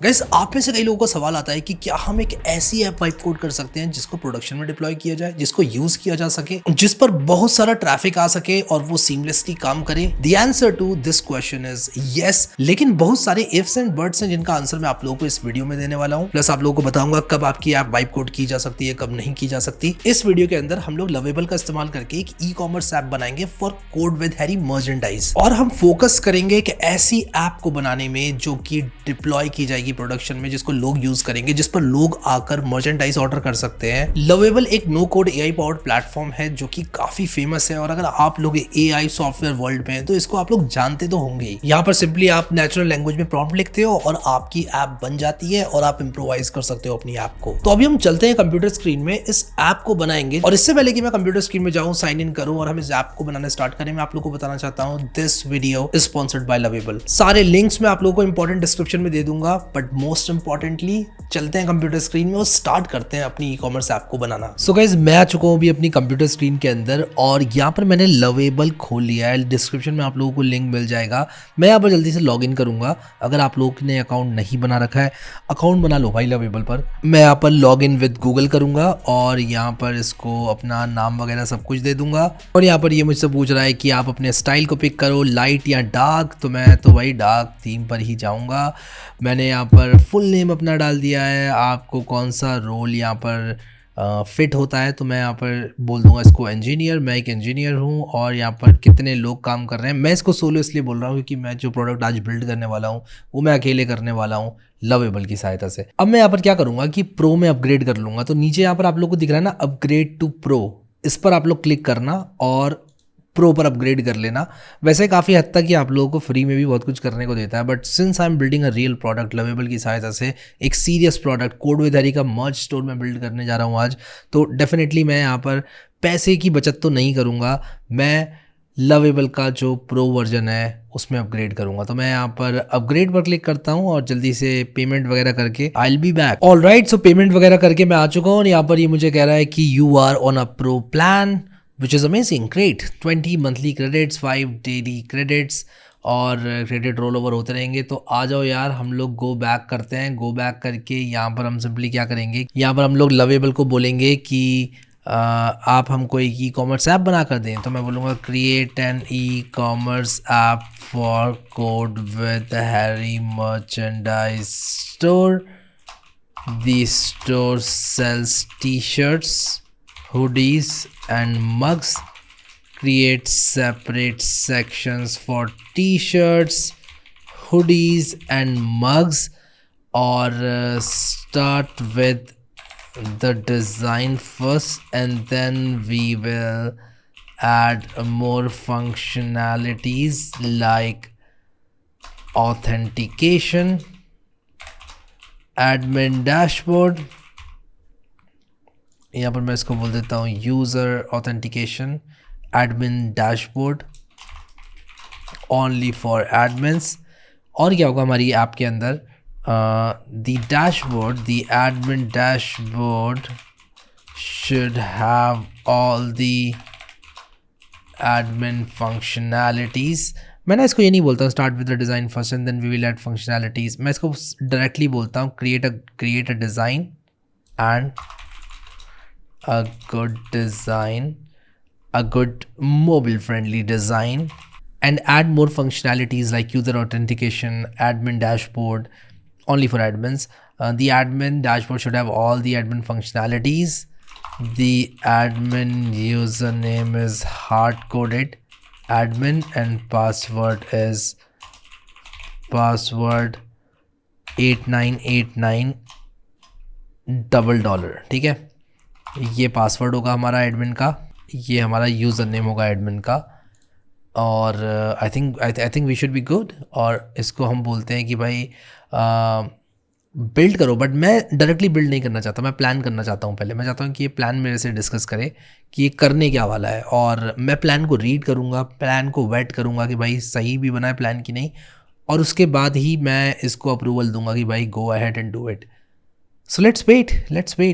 Guys, आप में से कई लोगों को सवाल आता है कि क्या हम एक ऐसी ऐप वाइप कोड कर सकते हैं जिसको प्रोडक्शन में डिप्लॉय किया जाए, जिसको यूज किया जा सके, जिस पर बहुत सारा ट्रैफिक आ सके और वो सीमलेसली काम करे। The answer to this question is yes, लेकिन बहुत सारे इफ्स एंड बट्स हैं जिनका आंसर मैं आप लोगों को इस वीडियो में देने वाला हूं। प्लस आप लोगों को बताऊंगा कब आपकी ऐप वाइप कोड की जा सकती है, कब नहीं की जा सकती। इस वीडियो के अंदर हम लोग लवेबल का इस्तेमाल करके एक ई कॉमर्स ऐप बनाएंगे for code with Harry merchandise, और हम फोकस करेंगे एक ऐसी ऐप को बनाने में जो कि डिप्लॉय की जाएगी प्रोडक्शन में, जिसको लोग यूज करेंगे, जिस पर लोग आकर मर्चेंडाइज ऑर्डर कर सकते हैं। लवेबल एक no code AI powered platform है जो कि काफी फेमस है, और अगर आप लोग एआई सॉफ्टवेयर वर्ल्ड में हैं तो इसको आप लोग जानते तो होंगे ही। यहाँ पर सिंपली आप नेचुरल लैंग्वेज में प्रॉम्प्ट लिखते हो और आपकी ऐप बन जाती है और आप इम्प्रोवाइज कर सकते हो अपनी ऐप को। तो अभी हम चलते हैं कंप्यूटर स्क्रीन में, इस ऐप को बनाएंगे। और इससे पहले कि मैं कंप्यूटर स्क्रीन में जाऊं, साइन इन करूं और हम इस ऐप को बनाना स्टार्ट करें, मैं आप लोगों को बताना चाहता हूं this video is sponsored by lovable. सारे लिंक्स मैं आप लोगों को इंपॉर्टेंट डिस्क्रिप्शन में दे दूंगा, बट मोस्ट इंपॉर्टेंटली चलते हैं कंप्यूटर स्क्रीन में और स्टार्ट करते हैं अपनी ई कॉमर्स ऐप को बनाना। सो गाइस, मैं आ चुका हूं अभी अपनी कंप्यूटर स्क्रीन के अंदर और यहाँ पर मैंने लवेबल खोल लिया है। डिस्क्रिप्शन में आप लोगों को लिंक मिल जाएगा। मैं यहाँ पर जल्दी से लॉग इन करूंगा। अगर आप लोगों ने अकाउंट नहीं बना रखा है, अकाउंट बना लो भाई लवेबल पर। मैं यहाँ पर लॉग इन विद गूगल करूंगा और यहाँ पर इसको अपना नाम वगैरह सब कुछ दे दूंगा। और यहाँ पर ये मुझसे पूछ रहा है कि आप अपने स्टाइल को पिक करो, लाइट या डार्क। तो मैं तो भाई डार्क थीम पर ही जाऊँगा। मैंने यहाँ पर फुल नेम अपना डाल दिया है। आपको कौन सा रोल यहाँ पर फिट होता है, तो मैं यहाँ पर बोल दूंगा इसको इंजीनियर। मैं एक इंजीनियर हूँ और यहाँ पर कितने लोग काम कर रहे हैं। मैं इसको सोलो इसलिए बोल रहा हूँ क्योंकि मैं जो प्रोडक्ट आज बिल्ड करने वाला हूँ वो मैं अकेले करने वाला हूँ लवेबल की सहायता से। अब मैं यहाँ पर क्या करूँगा कि प्रो में अपग्रेड कर लूँगा। तो नीचे यहाँ पर आप लोग को दिख रहा है ना, अपग्रेड टू प्रो, इस पर आप लोग क्लिक करना और प्रो पर अपग्रेड कर लेना। वैसे काफ़ी हद तक ये आप लोगों को फ्री में भी बहुत कुछ करने को देता है, but since I am building a real product lovable की सहायता से, एक serious product code with Harry का मर्ज स्टोर में बिल्ड करने जा रहा हूँ आज, तो डेफिनेटली मैं यहाँ पर पैसे की बचत तो नहीं करूँगा। मैं लवेबल का जो प्रो वर्जन है उसमें अपग्रेड करूंगा। तो मैं यहाँ पर अपग्रेड पर क्लिक करता हूँ और जल्दी से पेमेंट वगैरह करके I will be back. Alright, so payment वगैरह करके मैं आ चुका हूँ और यहाँ पर ये मुझे कह रहा है कि you are on a pro plan which is amazing, great, 20 monthly credits, 5 daily credits और क्रेडिट रोल ओवर होते रहेंगे। तो आ जाओ यार, हम लोग गो बैक करते हैं। गो बैक करके यहाँ पर हम सिंपली क्या करेंगे, यहाँ पर हम लोग लवेबल को बोलेंगे कि आप हमको एक ई कॉमर्स ऐप बना कर दें। तो मैं बोलूँगा create an e commerce app for code with Harry merchandise store. The store sells T shirts, hoodies and mugs. Create separate sections for t-shirts, hoodies and mugs, or start with the design first and then we will add more functionalities like authentication, admin dashboard। यहाँ पर मैं इसको बोल देता हूँ user authentication, admin dashboard, only for admins. और क्या होगा हमारी ऐप के अंदर, the dashboard, the admin dashboard should have all the admin functionalities. मैं ना इसको ये नहीं बोलता हूँ start with the design first and then we will add functionalities. मैं इसको डायरेक्टली बोलता हूँ create a design and a good design, a good mobile friendly design, and add more functionalities like user authentication, admin dashboard, only for admins. The admin dashboard should have all the admin functionalities. The admin username is hard coded admin and password is password 8989 $. ठीक है, ये password होगा हमारा admin का, ये हमारा user name होगा admin का, और I think we should be good. और इसको हम बोलते हैं कि भाई बिल्ड करो, बट मैं डायरेक्टली बिल्ड नहीं करना चाहता, मैं प्लान करना चाहता हूँ। पहले मैं चाहता हूँ कि ये प्लान मेरे से डिस्कस करे कि ये करने क्या वाला है, और मैं प्लान को रीड करूँगा, प्लान को वेट करूँगा कि भाई सही भी बना है प्लान की नहीं, और उसके बाद ही मैं इसको अप्रूवल दूंगा कि भाई go ahead and do it. So let's wait,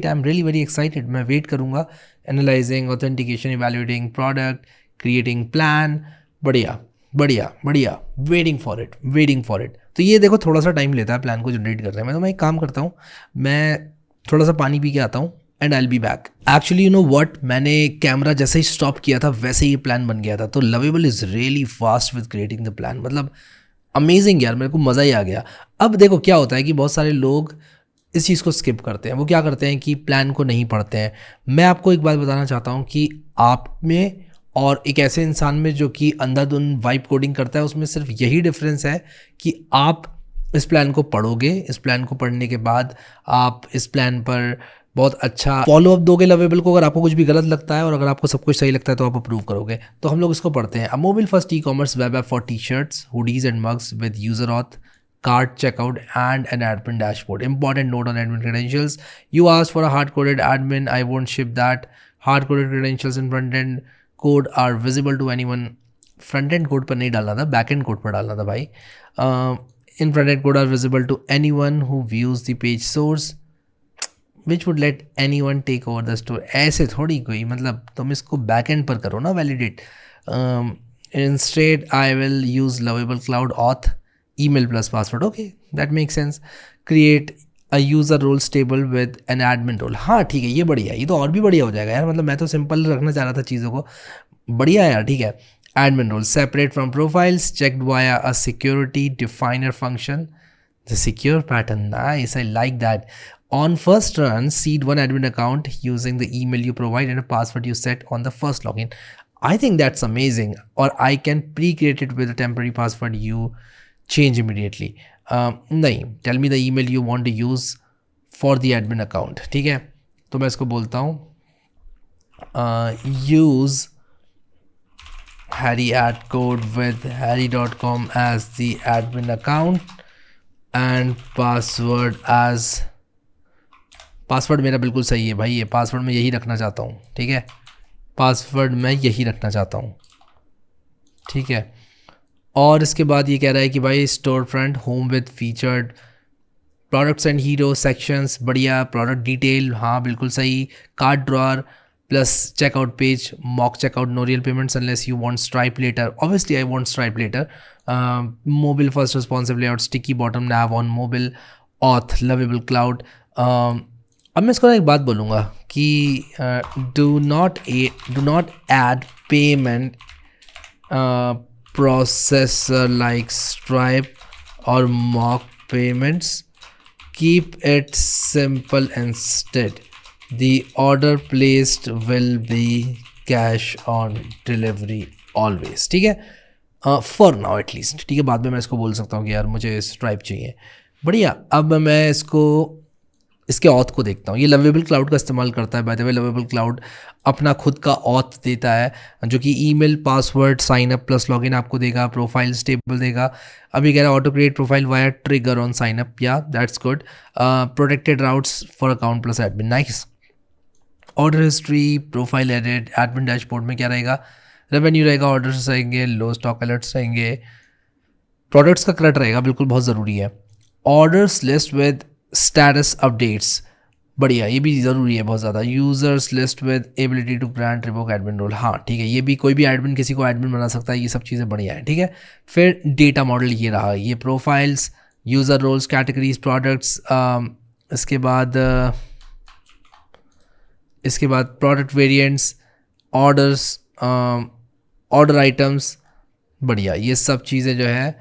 I am really very excited. मैं वेट करूँगा। Analysing, authentication, evaluating product, creating plan, बढ़िया बढ़िया बढ़िया, वेटिंग फॉर इट। तो ये देखो थोड़ा सा टाइम लेता है प्लान को जनरेट करने में। तो मैं एक काम करता हूँ, मैं थोड़ा सा पानी पी के आता हूँ and I will be back. Actually you know what, मैंने कैमरा जैसे ही स्टॉप किया था वैसे ही प्लान बन गया था। तो lovable is really fast with creating the plan, मतलब अमेजिंग यार, मेरे को मज़ा ही आ गया। अब देखो क्या होता है कि बहुत सारे लोग इस चीज़ को स्किप करते हैं। वो क्या करते हैं कि प्लान को नहीं पढ़ते हैं। मैं आपको एक बात बताना चाहता हूँ कि आप में और एक ऐसे इंसान में जो कि अंधाधुन वाइब कोडिंग करता है, उसमें सिर्फ यही डिफरेंस है कि आप इस प्लान को पढ़ोगे, इस प्लान को पढ़ने के बाद आप इस प्लान पर बहुत अच्छा फॉलोअप दोगे लवेबल को। अगर आपको कुछ भी गलत लगता है और अगर आपको सब कुछ सही लगता है तो आप अप्रूव करोगे। तो हम लोग इसको पढ़ते हैं। अ mobile first e commerce web app for T shirts, hoodies and mugs with user auth, cart checkout and an admin dashboard. Important note on admin credentials: you asked for a hard-coded admin, I won't ship that. Hard-coded credentials in front-end code are visible to anyone. Front-end code पर नहीं डालना था, back-end code पर डालना था भाई। In front-end code are visible to anyone who views the page source, which would let anyone take over the store. ऐसे थोड़ी कोई, मतलब तुम इसको back-end पर करो ना validate. Instead I will use Lovable Cloud Auth, email plus password. Okay, that makes sense. Create a user roles table with an admin role. हाँ ठीक है, ये बढ़िया है, ये तो और भी बढ़िया हो जाएगा यार। मतलब मैं तो सिंपल रखना चाह रहा था चीज़ों को, बढ़िया है यार, ठीक है। Admin role separate from profiles, checked via a security definer function. The secure pattern, nice, I like that. On first run, seed one admin account using the email you provide and a password you set on the first login. I think that's amazing. Or I can pre-create it with a temporary password you change immediately. नहीं, tell me the email you want to use for the admin account. ठीक है, तो मैं इसको बोलता हूँ use Harry at code with harry.com as the admin account and password as, password मेरा बिल्कुल सही है भाई, ये पासवर्ड मैं यही रखना चाहता हूँ, ठीक है, पासवर्ड मैं यही रखना चाहता हूँ, ठीक है। और इसके बाद ये कह रहा है कि भाई store front home with featured products and hero sections, बढ़िया। प्रोडक्ट डिटेल, हाँ बिल्कुल सही। Cart drawer plus checkout page, mock checkout, no real payments unless you want Stripe later. Obviously I want Stripe later. Mobile first responsive layout, sticky bottom nav on mobile, auth, Lovable cloud. अब मैं इसको एक बात बोलूँगा कि do not add payment processor like Stripe or mock payments. Keep it simple instead. The order placed will be cash on delivery always. ठीक है, for now at least, ठीक है। बाद में मैं इसको बोल सकता हूँ कि यार मुझे Stripe चाहिए, बढ़िया। अब मैं इसको, इसके ऑथ को देखता हूँ। ये लवेबल क्लाउड का इस्तेमाल करता है, by the way Lovable Cloud अपना खुद का ऑथ देता है जो कि email, password, sign up plus login आपको देगा, प्रोफाइल स्टेबल देगा। अभी कह रहा है auto create profile via trigger on sign up, या that's good. Protected routes for account plus admin, nice. Order history, profile edit, admin dashboard में क्या रहेगा, रेवेन्यू रहेगा, ऑर्डर्स रहेंगे, लो स्टॉक अलर्ट्स रहेंगे, प्रोडक्ट्स का करेक्ट रहेगा, बिल्कुल बहुत ज़रूरी है। Orders list with status updates, बढ़िया, ये भी ज़रूरी है बहुत ज़्यादा। Users list with ability to grant revoke admin role, हाँ ठीक है, ये भी कोई भी एडमिन किसी को एडमिन बना सकता है, ये सब चीज़ें बढ़िया है, ठीक है। फिर डेटा मॉडल ये रहा, ये profiles, user roles, categories, products, इसके बाद product variants, orders, order items, बढ़िया, ये सब चीज़ें जो है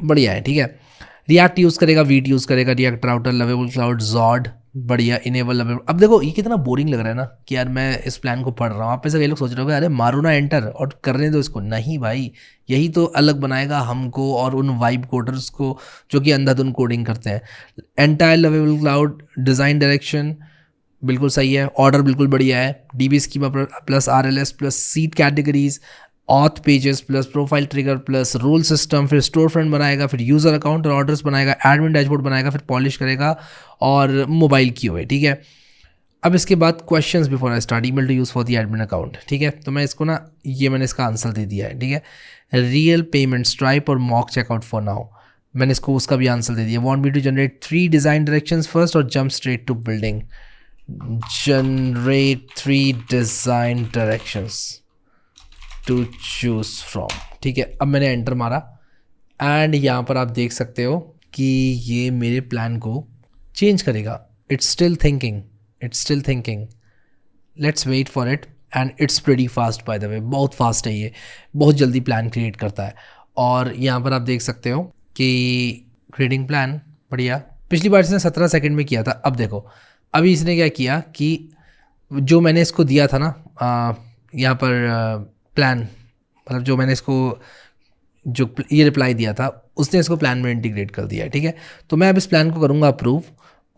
बढ़िया है, ठीक है। रिएक्ट यूज़ करेगा, वीट यूज़ करेगा, react router, lovable cloud, jawed, बढ़िया, इनेबल लवेबल। अब देखो ये कितना बोरिंग लग रहा है ना कि यार मैं इस प्लान को पढ़ रहा हूँ। आप में से कई लोग सोच रहे होंगे अरे मारो ना एंटर और करने दो इसको। नहीं भाई, यही तो अलग बनाएगा हमको और उन वाइब कोडर्स को जो कि अंधाधुन कोडिंग करते हैं। Entire Lovable Cloud design direction बिल्कुल सही है, ऑर्डर बिल्कुल बढ़िया है, DB schema plus RLS plus seed categories, auth pages plus profile trigger plus role system, फिर स्टोर फ्रंट बनाएगा, फिर यूज़र अकाउंट और ऑर्डर्स बनाएगा, एडमिन डैशबोर्ड बनाएगा, फिर पॉलिश करेगा और मोबाइल की हुए, ठीक है। अब इसके बाद questions before I start, email to use for the admin account, ठीक है। तो मैं इसको ना, ये मैंने इसका आंसर दे दिया है, ठीक है। रियल पेमेंट, स्ट्राइप और मॉक चेकआउट फॉर नाउ, मैंने इसको उसका भी आंसर दे दिया। Want me to generate 3 design directions first और jump straight to building. Generate 3 design directions to choose from, ठीक है। अब मैंने एंटर मारा, एंड यहाँ पर आप देख सकते हो कि ये मेरे प्लान को चेंज करेगा. It's still thinking, it's still thinking. Let's wait for it. And it's pretty fast by the way, बहुत फास्ट है ये, बहुत जल्दी प्लान क्रिएट करता है. और यहाँ पर आप देख सकते हो कि क्रिएटिंग प्लान बढ़िया. पिछली बार इसने 17 सेकंड में किया था. अब देखो अभी इसने क्या किया कि जो मैंने इसको दिया था ना यहाँ पर प्लान, मतलब जो मैंने इसको जो ये रिप्लाई दिया था उसने इसको प्लान में इंटीग्रेट कर दिया है. ठीक है, तो मैं अब इस प्लान को करूँगा अप्रूव,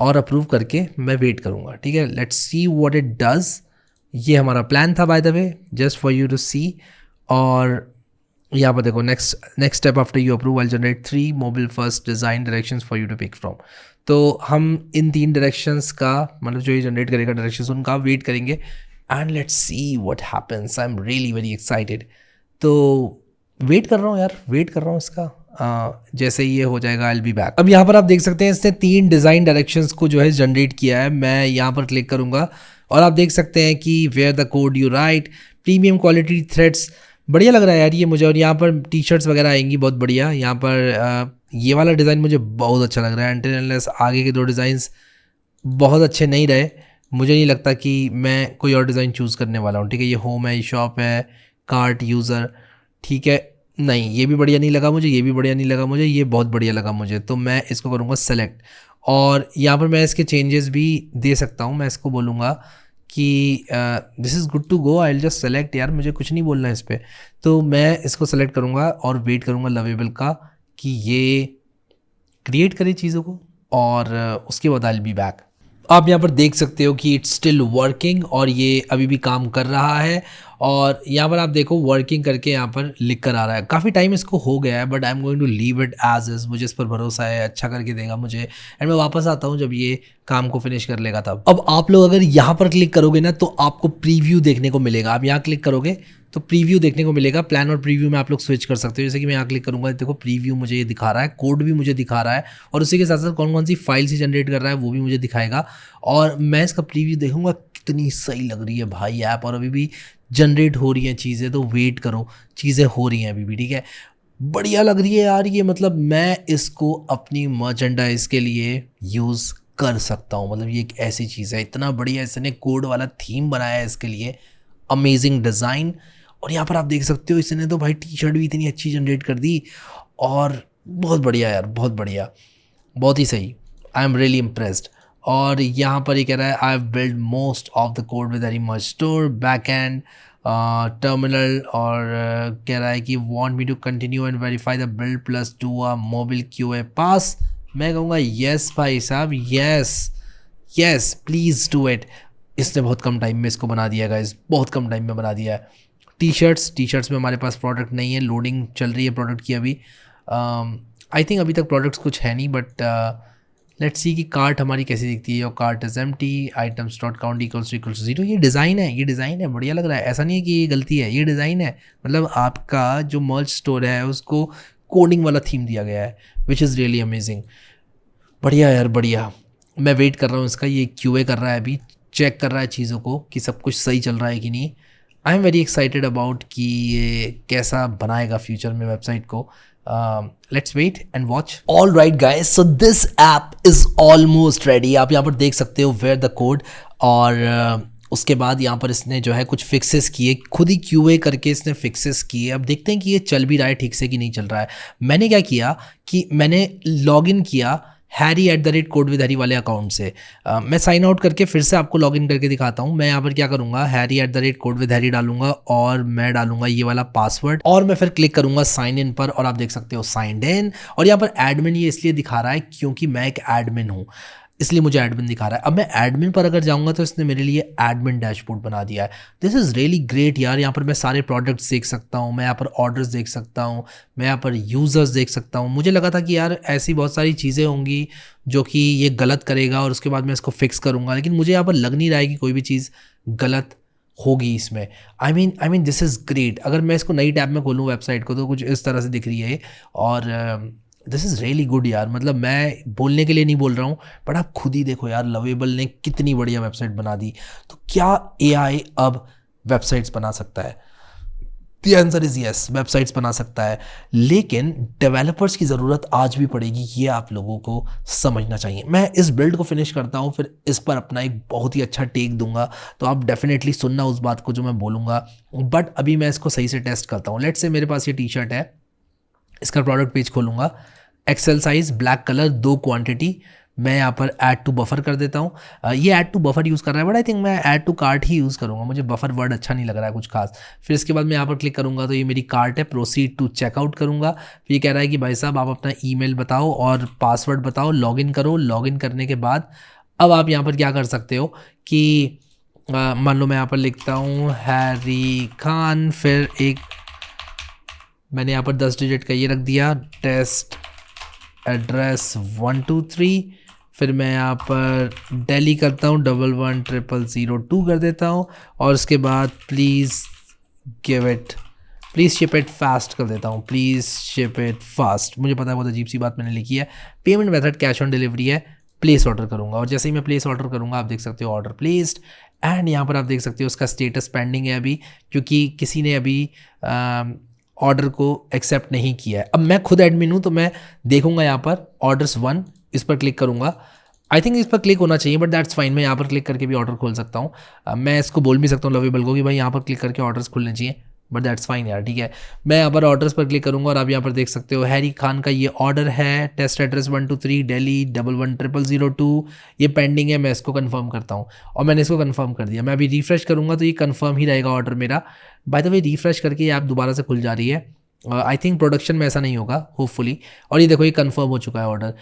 और अप्रूव करके मैं वेट करूँगा. ठीक है, let's see what it does. ये हमारा प्लान था by the way, just for you to see. और यहाँ पर देखो next step after you approve I generate 3 mobile first design directions for you to pick from. तो हम इन 3 डायरेक्शंस का मतलब जो ये जनरेट करेगा डायरेक्शंस उनका वेट करेंगे. And let's see what happens. I am really very excited. तो वेट कर रहा हूँ यार, वेट कर रहा हूँ इसका. जैसे ये हो जाएगा आई विल बी बैक. अब यहाँ पर आप देख सकते हैं इसने 3 डिज़ाइन डायरेक्शंस को जो है जनरेट किया है. मैं यहाँ पर क्लिक करूँगा और आप देख सकते हैं कि where the code you write, premium quality threads. बढ़िया लग रहा है यार ये मुझे. और यहाँ पर टी शर्ट्स वगैरह आएंगी बहुत बढ़िया. यहाँ पर ये वाला डिज़ाइन मुझे बहुत अच्छा लग रहा है. एंड आगे के 2 डिज़ाइंस बहुत अच्छे नहीं रहे. मुझे नहीं लगता कि मैं कोई और डिज़ाइन चूज़ करने वाला हूँ. ठीक है, ये होम है, ये शॉप है, कार्ट, यूज़र. ठीक है, नहीं ये भी बढ़िया नहीं लगा मुझे, ये भी बढ़िया नहीं लगा मुझे, ये बहुत बढ़िया लगा मुझे. तो मैं इसको करूँगा सेलेक्ट. और यहाँ पर मैं इसके चेंजेस भी दे सकता हूँ. मैं इसको बोलूँगा कि this is good to go, I will just select. यार मुझे कुछ नहीं बोलना है इस पर. तो मैं इसको सेलेक्ट करूँगा और वेट करूँगा लवेबल का कि ये क्रिएट करे चीज़ों को. और उसके बाद आई विल बी बैक. आप यहाँ पर देख सकते हो कि इट्स स्टिल वर्किंग और ये अभी भी काम कर रहा है. और यहाँ पर आप देखो वर्किंग करके यहाँ पर लिख कर आ रहा है. काफ़ी टाइम इसको हो गया है but I am going to leave it as is. मुझे इस पर भरोसा है, अच्छा करके देगा मुझे. एंड मैं वापस आता हूँ जब ये काम को फिनिश कर लेगा तब. अब आप लोग अगर यहाँ पर क्लिक करोगे ना तो आपको प्रीव्यू देखने को मिलेगा. आप यहाँ क्लिक करोगे तो प्रीव्यू देखने को मिलेगा. प्लान और प्रीव्यू में आप लोग स्विच कर सकते हो. जैसे कि मैं यहाँ क्लिक करूँगा, देखो प्रीव्यू मुझे ये दिखा रहा है, कोड भी मुझे दिखा रहा है, और उसी के साथ साथ कौन कौन सी फाइल से जनरेट कर रहा है वो भी मुझे दिखाएगा. और मैं इसका प्रीव्यू देखूंगा. कितनी सही लग रही है भाई ऐप, और अभी भी जनरेट हो रही हैं चीज़ें. तो वेट करो, चीज़ें हो रही हैं अभी भी. ठीक है, बढ़िया लग रही है यार ये. मतलब मैं इसको अपनी मर्चेंडाइज के लिए यूज़ कर सकता हूँ. मतलब ये एक ऐसी चीज़ है, इतना बढ़िया इसने कोड वाला थीम बनाया है इसके लिए. Amazing design. और यहाँ पर आप देख सकते हो इसने तो भाई टी शर्ट भी इतनी अच्छी जनरेट कर दी. और बहुत बढ़िया यार, बहुत बढ़िया, बहुत ही सही. I am really impressed. और यहाँ पर ये कह रहा है I have build most of the code with very much store back end terminal. और कह रहा है कि want me to continue and verify the build plus do a mobile QA pass. मैं कहूँगा येस भाई साहब, yes yes please do it. इसने बहुत कम टाइम में इसको बना दिया गाइस, बहुत कम टाइम में बना दिया है. टी शर्ट्स में हमारे पास प्रोडक्ट नहीं है, लोडिंग चल रही है प्रोडक्ट की अभी. आई थिंक अभी तक प्रोडक्ट्स कुछ है नहीं. बट लेट्स सी कि कार्ट हमारी कैसी दिखती है. और cart is empty, items dot count equals to 0. ये डिज़ाइन है, ये डिज़ाइन है, बढ़िया लग रहा है. ऐसा नहीं है कि ये गलती है, ये डिज़ाइन है. मतलब आपका जो मर्च स्टोर है उसको कोडिंग वाला थीम दिया गया है, विच इज़ रियली अमेजिंग. बढ़िया यार, बढ़िया. मैं वेट कर रहा हूँ इसका. ये QA कर रहा है अभी, चेक कर रहा है चीज़ों को कि सब कुछ सही चल रहा है कि नहीं. I am very excited about कि ये कैसा बनाएगा फ्यूचर में वेबसाइट को. Let's wait and watch. All right guys, so this app is almost ready. आप यहाँ पर देख सकते हो वेयर द कोड. और उसके बाद यहाँ पर इसने जो है कुछ फिक्सेस किए, खुद ही QA करके इसने फिक्सेस किए. अब देखते हैं कि ये चल भी रहा है ठीक से कि नहीं चल रहा है. मैंने क्या किया कि मैंने लॉग इन किया harry@codewithharry वाले अकाउंट से. मैं साइन आउट करके फिर से आपको लॉगिन करके दिखाता हूँ. मैं यहाँ पर क्या करूँगा, harry@codewithharry डालूंगा और मैं डालूंगा ये वाला पासवर्ड. और मैं फिर क्लिक करूँगा साइन इन पर. और आप देख सकते हो साइंड इन. और यहाँ पर एडमिन ये इसलिए दिखा रहा है क्योंकि मैं एक एडमिन हूँ, इसलिए मुझे एडमिन दिखा रहा है. अब मैं एडमिन पर अगर जाऊंगा तो इसने मेरे लिए एडमिन डैशबोर्ड बना दिया है. दिस इज़ रियली ग्रेट यार. यहाँ पर मैं सारे प्रोडक्ट्स देख सकता हूँ, मैं यहाँ पर ऑर्डर्स देख सकता हूँ, मैं यहाँ पर यूज़र्स देख सकता हूँ. मुझे लगा था कि यार ऐसी बहुत सारी चीज़ें होंगी जो कि ये गलत करेगा और उसके बाद मैं इसको फिक्स करूँगा, लेकिन मुझे यहाँ पर लग नहीं रहा है कि कोई भी चीज़ गलत होगी इसमें. I mean this is great. अगर मैं इसको नई टैब में खोलूँ वेबसाइट को तो कुछ इस तरह से दिख रही है. और दिस इज़ रियली गुड यार. मतलब मैं बोलने के लिए नहीं बोल रहा हूँ, बट आप खुद ही देखो यार, लवेबल ने कितनी बढ़िया वेबसाइट बना दी. तो क्या AI अब वेबसाइट्स बना सकता है? The answer is yes, websites बना सकता है, लेकिन डेवलपर्स की ज़रूरत आज भी पड़ेगी, ये आप लोगों को समझना चाहिए। मैं इस बिल्ड को फिनिश करता हूँ, फिर इस पर अपना एक बहुत ही अच्छा टेक दूंगा, तो आप डेफिनेटली सुनना उस बात को जो मैं बोलूँगा। बट अभी मैं इसको सही से टेस्ट करता हूँ। लेट्स से मेरे पास ये टी शर्ट है, इसका प्रोडक्ट पेज खोलूँगा, XL size, black colour, 2 quantity, मैं यहाँ पर ऐड टू बफर कर देता हूँ। ये ऐड टू बफर यूज़ कर रहा है, बट आई थिंक मैं ऐड टू कार्ट ही यूज़ करूँगा, मुझे बफर वर्ड अच्छा नहीं लग रहा है कुछ खास। फिर इसके बाद मैं यहाँ पर क्लिक करूँगा तो ये मेरी कार्ट है, प्रोसीड टू चेकआउट करूँगा। फिर ये कह रहा है कि भाई साहब आप अपना ईमेल बताओ और पासवर्ड बताओ, लॉगिन करो। लॉगिन करने के बाद अब आप यहाँ पर क्या कर सकते हो कि मान लो मैं यहाँ पर लिखता हूँ हैरी खान, फिर एक मैंने यहाँ पर 10 डिजिट का ये रख दिया, टेस्ट एड्रेस 123, फिर मैं यहाँ पर दिल्ली करता हूँ, 111002 कर देता हूँ, और उसके बाद प्लीज़ शिप इट फास्ट कर देता हूँ, प्लीज़ शिप इट फास्ट। मुझे पता है बहुत अजीब सी बात मैंने लिखी है। Payment method cash on delivery है, प्लेस ऑर्डर करूँगा, और जैसे ही मैं प्लेस ऑर्डर करूँगा आप देख सकते हो ऑर्डर प्लेस्ड, एंड यहाँ पर आप देख सकते हो उसका स्टेटस पेंडिंग है अभी, क्योंकि किसी ने अभी ऑर्डर को एक्सेप्ट नहीं किया है। अब मैं खुद एडमिन हूँ तो मैं देखूंगा यहाँ पर ऑर्डर्स 1, इस पर क्लिक करूँगा। आई थिंक इस पर क्लिक होना चाहिए, बट दैट्स फाइन, मैं यहाँ पर क्लिक करके भी ऑर्डर खोल सकता हूँ। मैं इसको बोल भी सकता हूँ लवेबल को कि भाई यहाँ पर क्लिक करके ऑर्डर्स खुलने चाहिए, बट दैट्स फाइन यार, ठीक है। मैं यहाँ पर ऑर्डर्स पर क्लिक करूँगा और आप यहाँ पर देख सकते हो हैरी खान का ये ऑर्डर है, टेस्ट एड्रेस 123 दिल्ली 111002, ये पेंडिंग है, मैं इसको कंफर्म करता हूँ, और मैंने इसको कंफर्म कर दिया। मैं अभी रिफ्रेश करूँगा तो ये कंफर्म ही रहेगा ऑर्डर मेरा। बाय द वे रिफ्रेश करके ये ऐप दोबारा से खुल जा रही है। आई थिंक प्रोडक्शन में ऐसा नहीं होगा होपफुली, और ये देखो ये कंफर्म हो चुका है ऑर्डर।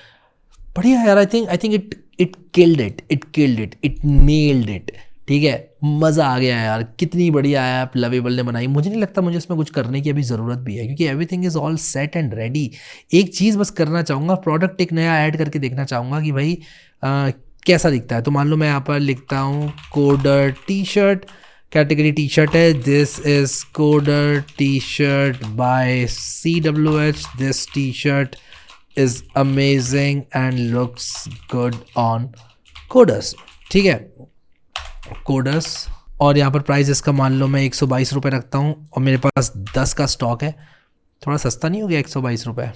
बढ़िया यार, I think it killed it nailed it, ठीक है, मज़ा आ गया यार, कितनी बढ़िया ऐप लवेबल ने बनाई। मुझे नहीं लगता मुझे इसमें कुछ करने की अभी ज़रूरत भी है, क्योंकि everything is all set and ready. एक चीज़ बस करना चाहूँगा, प्रोडक्ट एक नया ऐड करके देखना चाहूँगा कि भाई कैसा दिखता है। तो मान लो मैं यहाँ पर लिखता हूँ coder T shirt, category T shirt है, this is coder T shirt by CWH, this T shirt is amazing and looks good on coders, ठीक है, कोडर्स। और यहाँ पर प्राइस इसका मान लो मैं 122 रुपये रखता हूँ, और मेरे पास 10 का स्टॉक है, थोड़ा सस्ता नहीं हो गया 122 रुपये,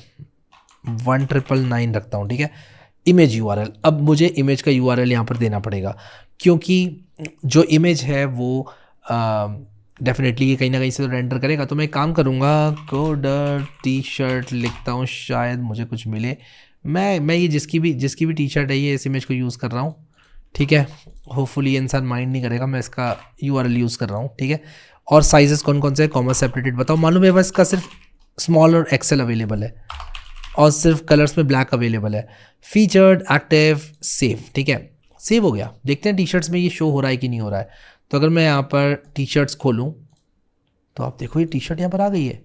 1999 रखता हूँ, ठीक है। इमेज URL, अब मुझे इमेज का URL यहाँ पर देना पड़ेगा, क्योंकि जो इमेज है वो डेफिनेटली ये कहीं ना कहीं से तो रेंडर करेगा। तो मैं एक काम करूँगा, कोडर टी शर्ट लिखता हूँ, शायद मुझे कुछ मिले। मैं ये जिसकी भी टी शर्ट है, ये इस इमेज को यूज़ कर रहा हूँ, ठीक है। होपफुली ये इंसान माइंड नहीं करेगा, मैं इसका URL यूज़ कर रहा हूँ, ठीक है। और साइजेस कौन कौन से है, कॉमा सेपरेटेड बताओ। मालूम है बस इसका सिर्फ स्मॉल और एक्सेल अवेलेबल है, और सिर्फ कलर्स में ब्लैक अवेलेबल है। फीचर्ड, एक्टिव, सेव, ठीक है, सेव हो गया। देखते हैं टी शर्ट्स में ये शो हो रहा है कि नहीं हो रहा है। तो अगर मैं यहाँ पर टी शर्ट्स खोलूँ तो आप देखो ये टी शर्ट यहाँ पर आ गई है।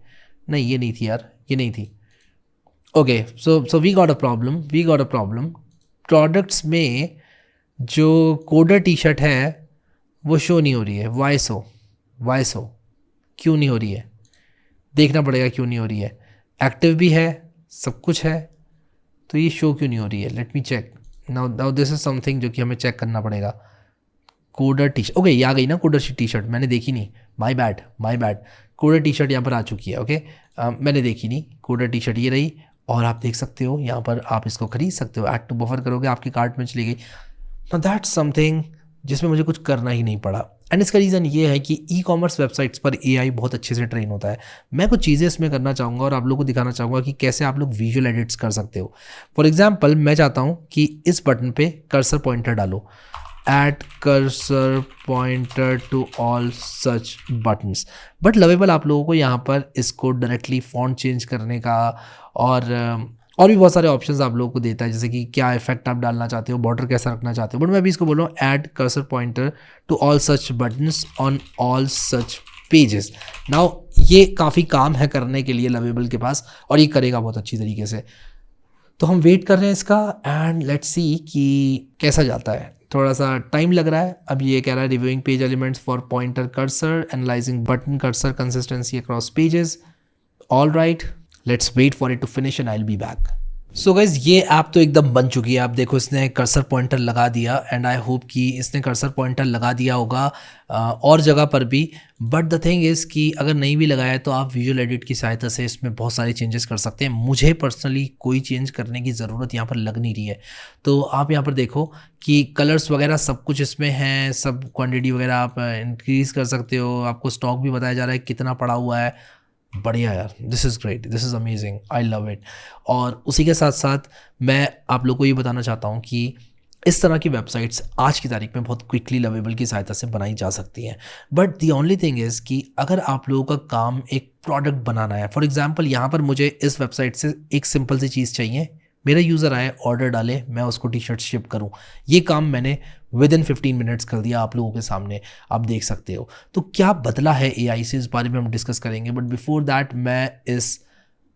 नहीं ये नहीं थी यार, ये नहीं थी। Okay, so we got a problem. Products में जो कोडर टी शर्ट है वो शो नहीं हो रही है। वाई सो क्यों नहीं हो रही है, देखना पड़ेगा क्यों नहीं हो रही है। एक्टिव भी है, सब कुछ है, तो ये शो क्यों नहीं हो रही है। Let me check now this is something जो कि हमें चेक करना पड़ेगा। कोडर टी शर्ट, ओके ये आ गई ना कोडर टी शर्ट, मैंने देखी नहीं, my bad. Coder T shirt यहाँ पर आ चुकी है, ओके। मैंने देखी नहीं, कोडर टी शर्ट ये रही, और आप देख सकते हो यहाँ पर आप इसको खरीद सकते हो। ऐड टू बफर करोगे, आपकी कार्ट में चली गई। नाउ दैट्स समथिंग जिसमें मुझे कुछ करना ही नहीं पड़ा। एंड इसका रीज़न ये है कि ई-कॉमर्स वेबसाइट्स पर AI बहुत अच्छे से ट्रेन होता है। मैं कुछ चीज़ें इसमें करना चाहूँगा और आप लोगों को दिखाना चाहूँगा कि कैसे आप लोग विजुअल एडिट्स कर सकते हो। फॉर एग्जाम्पल मैं चाहता हूँ कि इस बटन पे कर्सर पॉइंटर डालो, add cursor pointer to all such buttons. But Lovable आप लोगों को यहाँ पर इसको डायरेक्टली फॉन्ट चेंज करने का और भी बहुत सारे ऑप्शंस आप लोगों को देता है, जैसे कि क्या इफेक्ट आप डालना चाहते हो, बॉर्डर कैसा रखना चाहते हो। बट मैं भी इसको बोल रहा हूँ add cursor pointer to all such buttons on all such pages. Now ये काफ़ी काम है करने के लिए लवेबल के पास, और ये करेगा बहुत अच्छी तरीके से। तो हम वेट कर रहे हैं इसका, एंड लेट्स सी कि कैसा जाता है। थोड़ा सा टाइम लग रहा है। अब ये कह रहा है reviewing page elements for pointer cursor, analysing button cursor consistency across pages. All right, let's wait for it to finish and I'll be back. So guys ये ऐप तो एकदम बन चुकी है। आप देखो इसने कर्सर पॉइंटर लगा दिया एंड आई होप कि इसने कर्सर पॉइंटर लगा दिया होगा और जगह पर भी। बट द थिंग इज़ कि अगर नहीं भी लगाया है तो आप विजुअल एडिट की सहायता से इसमें बहुत सारे चेंजेस कर सकते हैं। मुझे पर्सनली कोई चेंज करने की ज़रूरत यहाँ पर लग नहीं रही है। तो आप यहाँ पर देखो कि कलर्स वगैरह सब कुछ इसमें हैं, सब क्वांटिटी वगैरह आप इंक्रीज़ कर सकते हो। आपको स्टॉक भी बताया जा रहा है कितना पड़ा हुआ है। बढ़िया यार, this is great, this is amazing, I love it. और उसी के साथ साथ मैं आप लोग को ये बताना चाहता हूँ कि इस तरह की वेबसाइट्स आज की तारीख में बहुत क्विकली लवेबल की सहायता से बनाई जा सकती हैं। But the only thing is कि अगर आप लोगों का काम एक प्रोडक्ट बनाना है, फॉर एग्जांपल यहाँ पर मुझे इस वेबसाइट से एक सिंपल सी चीज़ चाहिए, मेरा यूज़र आए, ऑर्डर डाले, मैं उसको टी शर्ट शिप करूँ। ये काम मैंने विद इन 15 मिनट्स कर दिया आप लोगों के सामने, आप देख सकते हो। तो क्या बदला है एआई से, इस बारे में हम डिस्कस करेंगे। बट बिफोर दैट मैं इस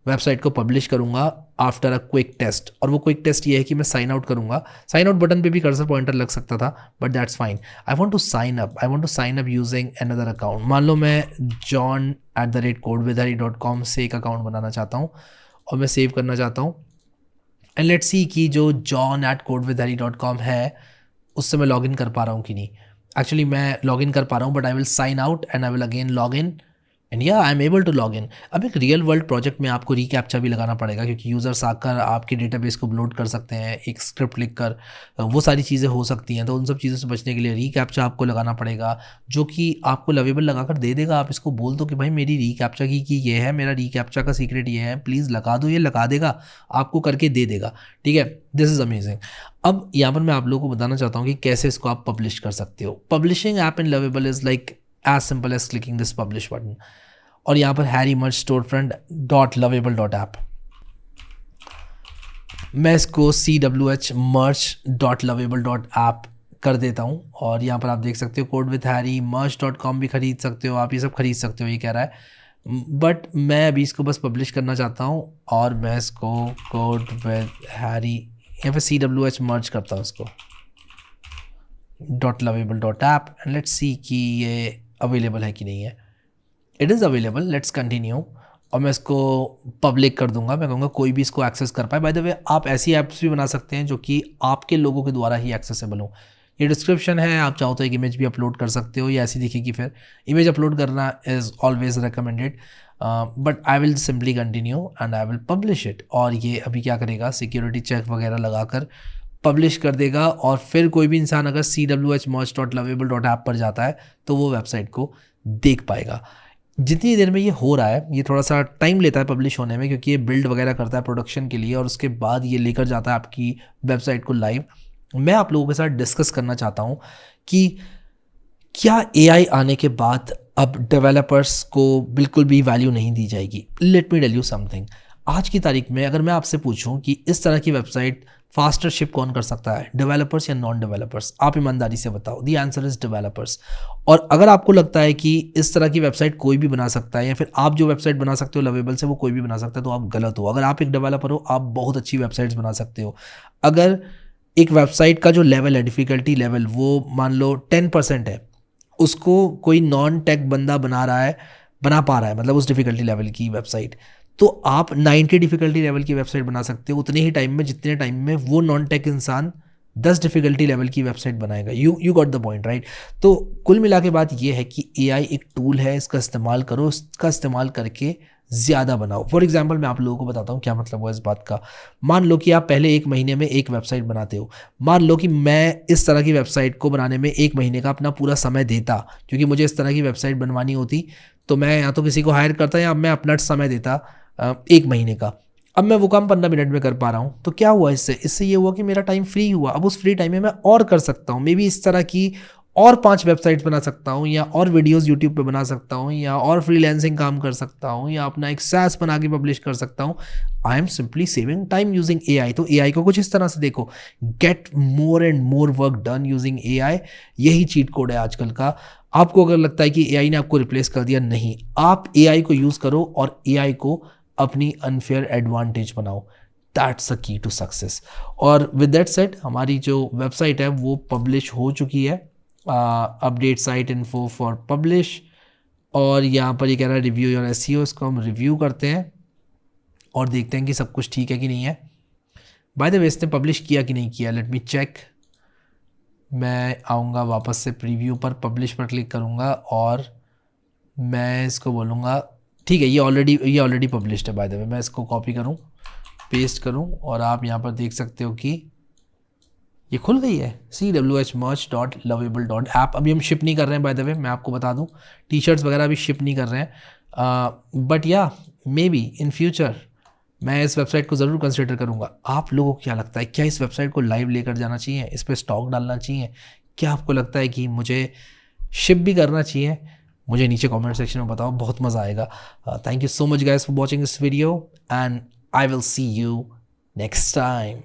वेबसाइट को पब्लिश करूंगा आफ्टर अ क्विक टेस्ट। और वो क्विक टेस्ट ये है कि मैं साइन आउट करूंगा। साइन आउट बटन पे भी कर्सर पॉइंटर लग सकता था, but that's fine. I want to sign up, I want to sign up using another account. मान लो मैं john@codewithhari.com से एक अकाउंट बनाना चाहता हूँ और मैं सेव करना चाहता हूँ। एंड लेट्स सी कि जो john@codewithhari.com है उससे मैं लॉगिन कर पा रहा हूँ कि नहीं। एक्चुअली मैं लॉगिन कर पा रहा हूँ, but I will sign out and I will again log in and या I am able to log in. अब एक रियल वर्ल्ड प्रोजेक्ट में आपको रिकैप्चा भी लगाना पड़ेगा, क्योंकि यूज़र्स आकर आपके डेटाबेस को अपलोड कर सकते हैं एक स्क्रिप्ट लिखकर, वो सारी चीज़ें हो सकती हैं। तो उन सब चीज़ों से बचने के लिए रिकैप्चा आपको लगाना पड़ेगा, जो कि आपको लवेबल लगाकर दे देगा। आप इसको बोल दो कि भाई मेरी रिकैप्चा की ये है, मेरा रिकैप्चा का सीक्रेट ये है, प्लीज़ लगा दो, ये लगा देगा, आपको करके दे देगा। ठीक है, दिस इज़ अमेजिंग। अब यहाँ पर मैं आप लोगों को बताना चाहता हूँ कि कैसे इसको आप पब्लिश कर सकते हो। Publishing app in Lovable is like as simple as clicking this publish button. और यहाँ पर Harry merch store front dot Lovable dot app, मैं इसको CWH merch dot Lovable dot app कर देता हूँ। और यहाँ पर आप देख सकते हो कोड विथ हैरी merch.com भी खरीद सकते हो आप, ये सब खरीद सकते हो, ये कह रहा है। बट मैं अभी इसको बस पब्लिश करना चाहता हूँ और मैं इसको कोड विथ हैरी यहाँ पे CWH मर्ज करता हूँ इसको dot Lovable dot app and let's see कि ये अवेलेबल है कि नहीं है। It is available, let's continue. और मैं इसको पब्लिक कर दूंगा, मैं कहूँगा कोई भी इसको एक्सेस कर पाए। बाय द वे आप ऐसी ऐप्स भी बना सकते हैं जो कि आपके लोगों के द्वारा ही एक्सेसिबल हो। ये डिस्क्रिप्शन है, आप चाहो तो एक इमेज भी अपलोड कर सकते हो, ये ऐसी दिखेगी। फिर इमेज अपलोड करना is always recommended, but I will simply continue and I will publish it. और ये अभी क्या करेगा, सिक्योरिटी चेक वगैरह लगाकर पब्लिश कर देगा। और फिर कोई भी इंसान अगर CWH merch.lovable.app पर जाता है तो वो वेबसाइट को देख पाएगा। जितनी देर में ये हो रहा है, ये थोड़ा सा टाइम लेता है पब्लिश होने में, क्योंकि ये बिल्ड वगैरह करता है प्रोडक्शन के लिए और उसके बाद ये लेकर जाता है आपकी वेबसाइट को लाइव। मैं आप लोगों के साथ डिस्कस करना चाहता हूँ कि क्या AI आने के बाद अब डेवलपर्स को बिल्कुल भी वैल्यू नहीं दी जाएगी। Let me tell you something. आज की तारीख में अगर मैं आपसे पूछूं कि इस तरह की वेबसाइट फास्टर शिप कौन कर सकता है, डेवलपर्स या नॉन डेवलपर्स, आप ईमानदारी से बताओ। The answer is developers. और अगर आपको लगता है कि इस तरह की वेबसाइट कोई भी बना सकता है या फिर आप जो वेबसाइट बना सकते हो लवेबल से वो कोई भी बना सकता है, तो आप गलत हो। अगर आप एक डेवलपर हो, आप बहुत अच्छी वेबसाइट्स बना सकते हो। अगर एक वेबसाइट का जो लेवल है, डिफ़िकल्टी लेवल, वो मान लो 10% है, उसको कोई नॉन टेक बंदा बना पा रहा है, मतलब उस डिफ़िकल्टी लेवल की वेबसाइट, तो आप 90 डिफ़िकल्टी लेवल की वेबसाइट बना सकते हो उतने ही टाइम में जितने टाइम में वो नॉन टेक इंसान 10 डिफ़िकल्टी लेवल की वेबसाइट बनाएगा। You got the point, right. तो कुल मिला के बात ये है कि AI एक टूल है, इसका इस्तेमाल करो, इसका इस्तेमाल करके ज़्यादा बनाओ। फॉर एग्जाम्पल मैं आप लोगों को बताता हूँ क्या मतलब हुआ इस बात का। मान लो कि आप पहले 1 महीने में एक वेबसाइट बनाते हो। मान लो कि मैं इस तरह की वेबसाइट को बनाने में 1 महीने का अपना पूरा समय देता, क्योंकि मुझे इस तरह की वेबसाइट बनवानी होती, तो मैं या तो किसी को हायर करता या मैं अपना समय देता 1 महीने का। अब मैं वो काम 15 मिनट में कर पा रहा हूँ। तो क्या हुआ इससे ये हुआ कि मेरा टाइम फ्री हुआ। अब उस फ्री टाइम में मैं और कर सकता हूँ, मे बी इस तरह की और 5 वेबसाइट्स बना सकता हूँ, या और वीडियोस यूट्यूब पे बना सकता हूँ, या और फ्रीलांसिंग काम कर सकता हूँ, या अपना एक SaaS बना के पब्लिश कर सकता हूँ। I am simply saving time using AI। तो AI को कुछ इस तरह से देखो, get more and more work done using AI। यही चीट कोड है आजकल का। आपको अगर लगता है कि AI ने आपको रिप्लेस कर दिया, नहीं, आप AI को यूज़ करो और AI को अपनी अनफेयर एडवांटेज बनाओ। दैट्स अ की टू सक्सेस। और विद दैट सेड, हमारी जो वेबसाइट है वो पब्लिश हो चुकी है। Update site info for publish, और यहाँ पर ये कह रहा है रिव्यू योर SEO। इसको हम रिव्यू करते हैं और देखते हैं कि सब कुछ ठीक है कि नहीं है। बाय द वे इसने पब्लिश किया कि नहीं किया, लेट मी चेक। मैं आऊँगा वापस से प्रीव्यू पर, पब्लिश पर क्लिक करूँगा और मैं इसको बोलूँगा ठीक है, ये ऑलरेडी पब्लिश्ड है बाय द वे। मैं इसको कॉपी करूँ, पेस्ट करूँ और आप यहाँ पर देख सकते हो कि ये खुल गई है cwhmerch.lovable.app। अभी हम शिप नहीं कर रहे हैं बाय द वे, मैं आपको बता दूं, टी शर्ट्स वगैरह अभी शिप नहीं कर रहे हैं, बट या मे बी इन फ्यूचर मैं इस वेबसाइट को ज़रूर कंसिडर करूँगा। आप लोगों को क्या लगता है, क्या इस वेबसाइट को लाइव लेकर जाना चाहिए, इस पर स्टॉक डालना चाहिए? क्या आपको लगता है कि मुझे शिप भी करना चाहिए? मुझे नीचे कमेंट सेक्शन में बताओ, बहुत मज़ा आएगा। Thank you so much guys for watching this video and I will see you next time.